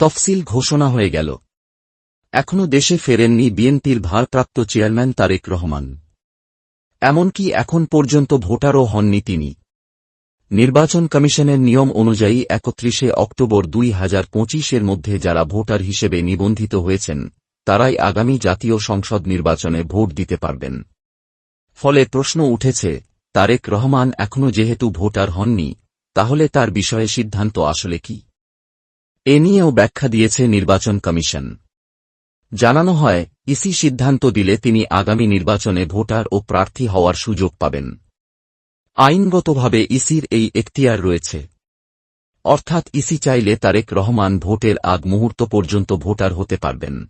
তফসিল ঘোষণা হয়ে গেল। এখনো দেশে ফেরেননি বিএনপির ভারপ্রাপ্ত চেয়ারম্যান তারেক রহমান। এমনকি এখন পর্যন্ত ভোটারও হননি তিনি। নির্বাচন কমিশনের নিয়ম অনুযায়ী ৩১ অক্টোবর ২০২৫-এর মধ্যে যারা ভোটার হিসেবে নিবন্ধিত হয়েছেন তারাই আগামী জাতীয় সংসদ নির্বাচনে ভোট দিতে পারবেন। ফলে প্রশ্ন উঠেছে, তারেক রহমান এখনো যেহেতু ভোটার হননি, তাহলে তার বিষয়ে সিদ্ধান্ত আসলে কি? এ নিয়েও ব্যাখ্যা দিয়েছে নির্বাচন কমিশন। জানানো হয়, ইসি সিদ্ধান্ত দিলে তিনি আগামী নির্বাচনে ভোটার ও প্রার্থী হওয়ার সুযোগ পাবেন। আইনগতভাবে ইসির এই এখতিয়ার রয়েছে। অর্থাৎ ইসি চাইলে তারেক রহমান ভোটের আগ মুহূর্ত পর্যন্ত ভোটার হতে পারবেন।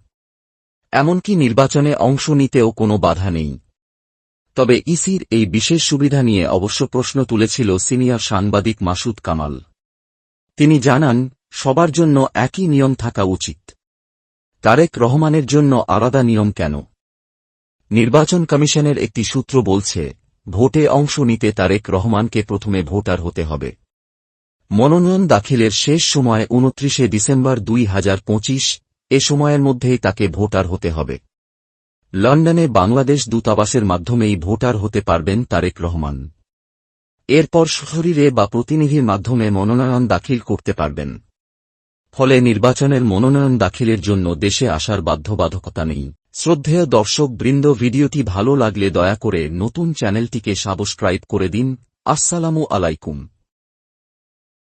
এমনকি নির্বাচনে অংশ নিতেও কোনো বাধা নেই। তবে ইসির এই বিশেষ সুবিধা নিয়ে অবশ্য প্রশ্ন তুলেছিল সিনিয়র সাংবাদিক মাসুদ কামাল। তিনি জানান, সবার জন্য একই নিয়ম থাকা উচিত। তারেক রহমানের জন্য আলাদা নিয়ম কেন? নির্বাচন কমিশনের একটি সূত্র বলছে, ভোটে অংশ নিতে তারেক রহমানকে প্রথমে ভোটার হতে হবে। মনোনয়ন দাখিলের শেষ সময় ২৯ ডিসেম্বর ২০২৫, এ সময়ের মধ্যেই তাকে ভোটার হতে হবে। লন্ডনে বাংলাদেশ দূতাবাসের মাধ্যমেই ভোটার হতে পারবেন তারেক রহমান। এরপর সশরীরে বা প্রতিনিধির মাধ্যমে মনোনয়ন দাখিল করতে পারবেন। ফলে নির্বাচনের মনোনয়ন দাখিলের জন্য দেশে আসার বাধ্যবাধকতা নেই। শ্রদ্ধেয় দর্শক বৃন্দ, ভিডিওটি ভালো লাগলে দয়া করে নতুন চ্যানেলটিকে সাবস্ক্রাইব করে দিন। আসসালামু আলাইকুম।